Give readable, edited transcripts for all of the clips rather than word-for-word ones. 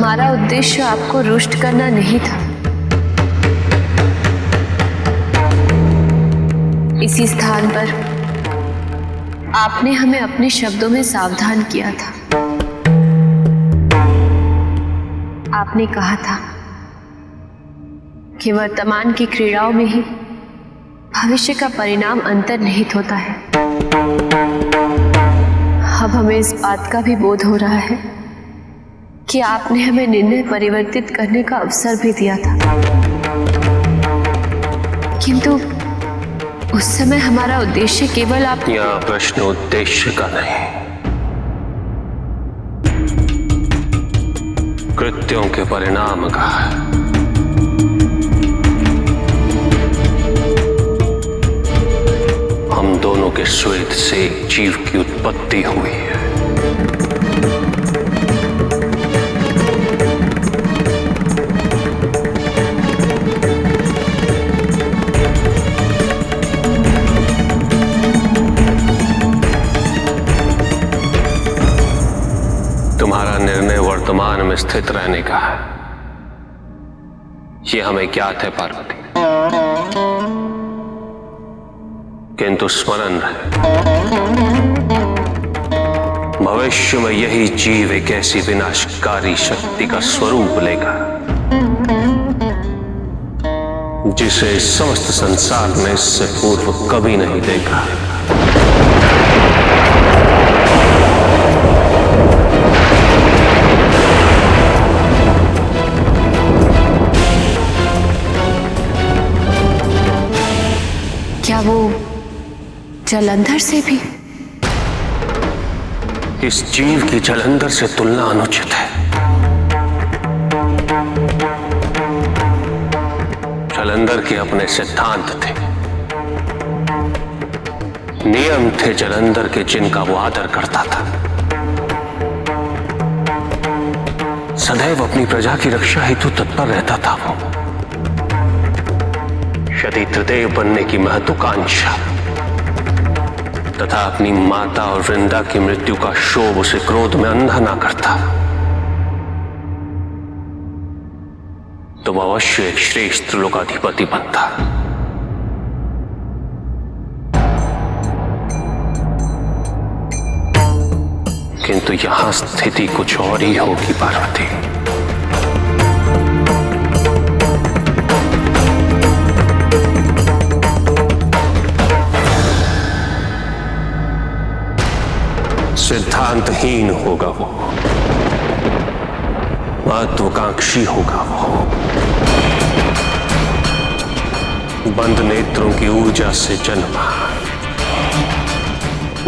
हमारा उद्देश्य आपको रुष्ट करना नहीं था। इसी स्थान पर आपने हमें अपने शब्दों में सावधान किया था। आपने कहा था कि वर्तमान की क्रीड़ाओं में ही भविष्य का परिणाम अंतर्निहित होता है। अब हमें इस बात का भी बोध हो रहा है कि आपने हमें निर्णय परिवर्तित करने का अवसर भी दिया था, किंतु उस समय हमारा उद्देश्य केवल आप। यह प्रश्न उद्देश्य का नहीं, कृत्यों के परिणाम का है। हम दोनों के स्वेद से एक जीव की उत्पत्ति हुई है। तुम्हारा निर्णय वर्तमान में स्थित रहने का है, यह हमें ज्ञात है पार्वती, किंतु स्मरण रहे, भविष्य में यही जीव एक ऐसी विनाशकारी शक्ति का स्वरूप लेगा जिसे इस समस्त संसार में इससे पूर्व कभी नहीं देखा। क्या वो जलंधर से भी? इस जीव की जलंधर से तुलना अनुचित है। जलंधर के अपने सिद्धांत थे, नियम थे जलंधर के, जिनका वो आदर करता था। सदैव अपनी प्रजा की रक्षा हेतु तत्पर रहता था वो। यदि त्रिदेव बनने की महत्वाकांक्षा तथा अपनी माता और वृंदा की मृत्यु का शोभ उसे क्रोध में अंधा ना करता, तो वह अवश्य एक श्रेष्ठ लोकाधिपति बनता। किंतु यहां स्थिति कुछ और ही होगी पार्वती। सिद्धांतहीन होगा वो, महत्वाकांक्षी होगा वो, बंद नेत्रों की ऊर्जा से जन्मा,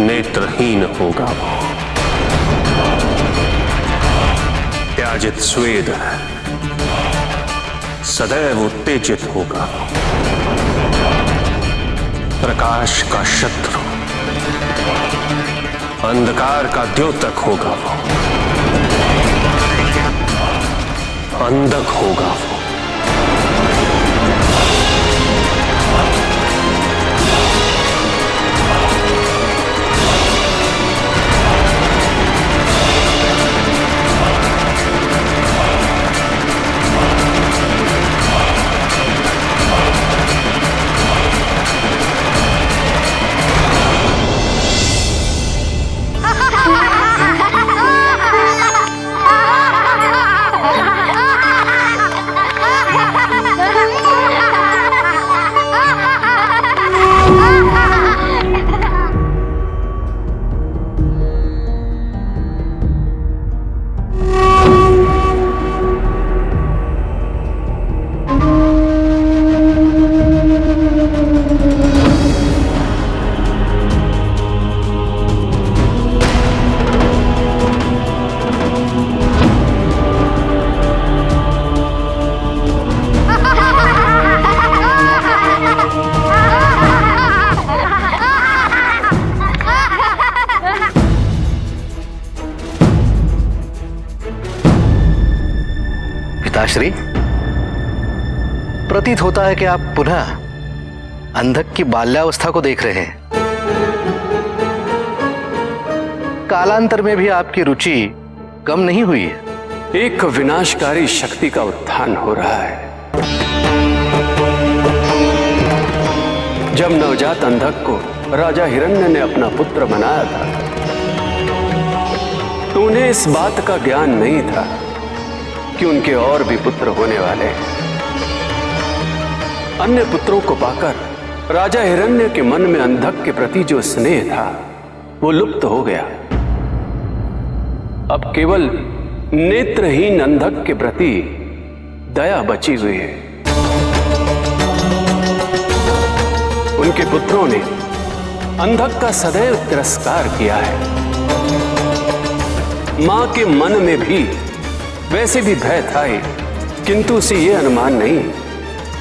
नेत्रहीन होगा वो, त्याजित स्वेद, सदैव उत्तेजित होगा वो, प्रकाश का शत्रु, अंधकार का द्योतक होगा वो, अंधक होगा वो। पिताश्री, प्रतीत होता है कि आप पुनः अंधक की बाल्यावस्था को देख रहे हैं। कालांतर में भी आपकी रुचि कम नहीं हुई है। एक विनाशकारी शक्ति का उत्थान हो रहा है। जब नवजात अंधक को राजा हिरण्य ने अपना पुत्र बनाया था तो उन्हें इस बात का ज्ञान नहीं था कि उनके और भी पुत्र होने वाले हैं। अन्य पुत्रों को पाकर राजा हिरण्य के मन में अंधक के प्रति जो स्नेह था वो लुप्त हो गया। अब केवल नेत्रहीन अंधक के प्रति दया बची हुई है। उनके पुत्रों ने अंधक का सदैव तिरस्कार किया है। मां के मन में भी वैसे भी भय था ही, किंतु उसे यह अनुमान नहीं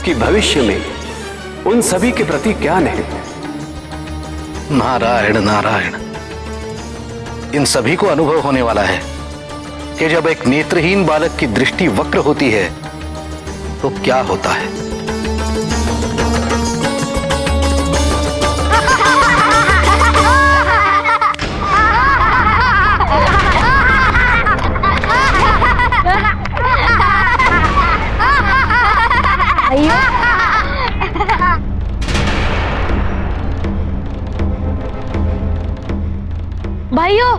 कि भविष्य में उन सभी के प्रति क्या नहीं। नारायण नारायण, इन सभी को अनुभव होने वाला है कि जब एक नेत्रहीन बालक की दृष्टि वक्र होती है तो क्या होता है। भाइयों,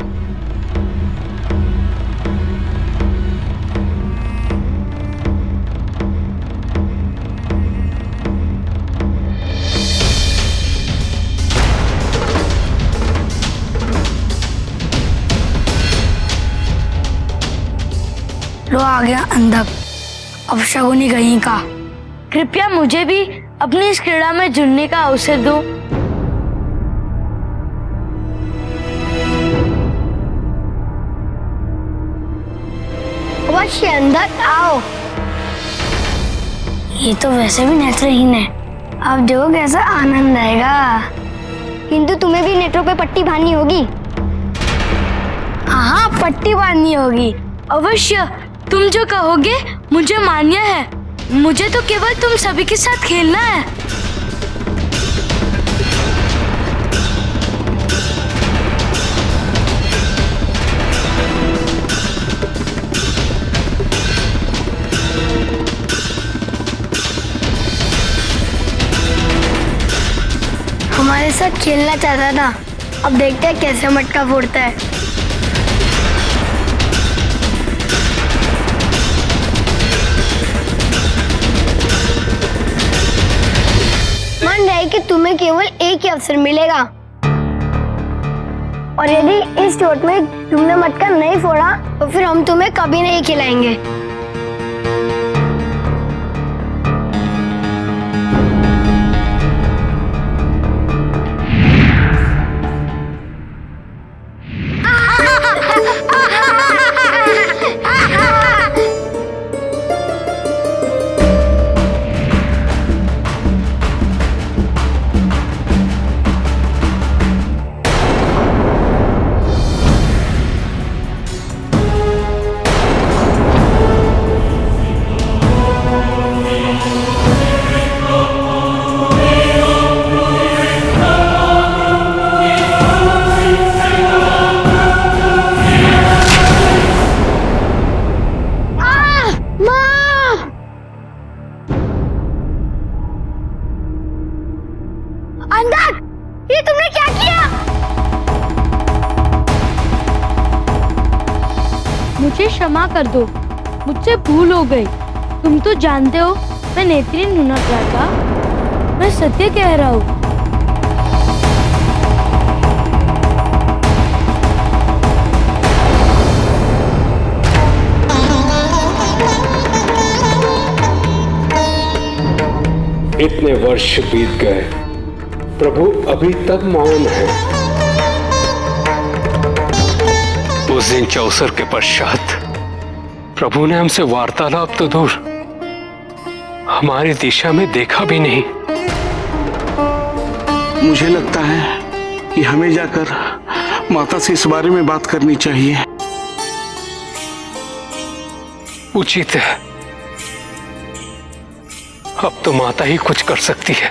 लो आ गया अंधक, अब शगुनी कहीं का। कृपया मुझे भी अपनी इस क्रीड़ा में जुड़ने का अवसर दो। अवश्य अंधक आओ। ये तो वैसे भी नेत्रहीन है, अब देखो कैसा आनंद आएगा। किंतु तुम्हें भी नेत्रों पे पट्टी बांधनी होगी। हाँ, पट्टी बांधनी होगी। अवश्य, तुम जो कहोगे मुझे मान्य है। मुझे तो केवल तुम सभी के साथ खेलना है। हमारे साथ खेलना चाहता था, अब देखते हैं कैसे मटका फोड़ता है। मान रहे कि तुम्हें केवल एक ही अवसर मिलेगा, और यदि इस चोट में तुमने मटका नहीं फोड़ा तो फिर हम तुम्हें कभी नहीं खिलाएंगे। अंधक, ये तुमने क्या किया? मुझे क्षमा कर दो, मुझसे भूल हो गई। तुम तो जानते हो मैं नेत्रहीन होना चाहता। मैं सत्य कह रहा हूँ। इतने वर्ष बीत गए, प्रभु अभी तक मौन है। उस दिन चौसर के पश्चात प्रभु ने हमसे वार्तालाप तो दूर, हमारी दिशा में देखा भी नहीं। मुझे लगता है कि हमें जाकर माता से इस बारे में बात करनी चाहिए। उचित है, अब तो माता ही कुछ कर सकती है।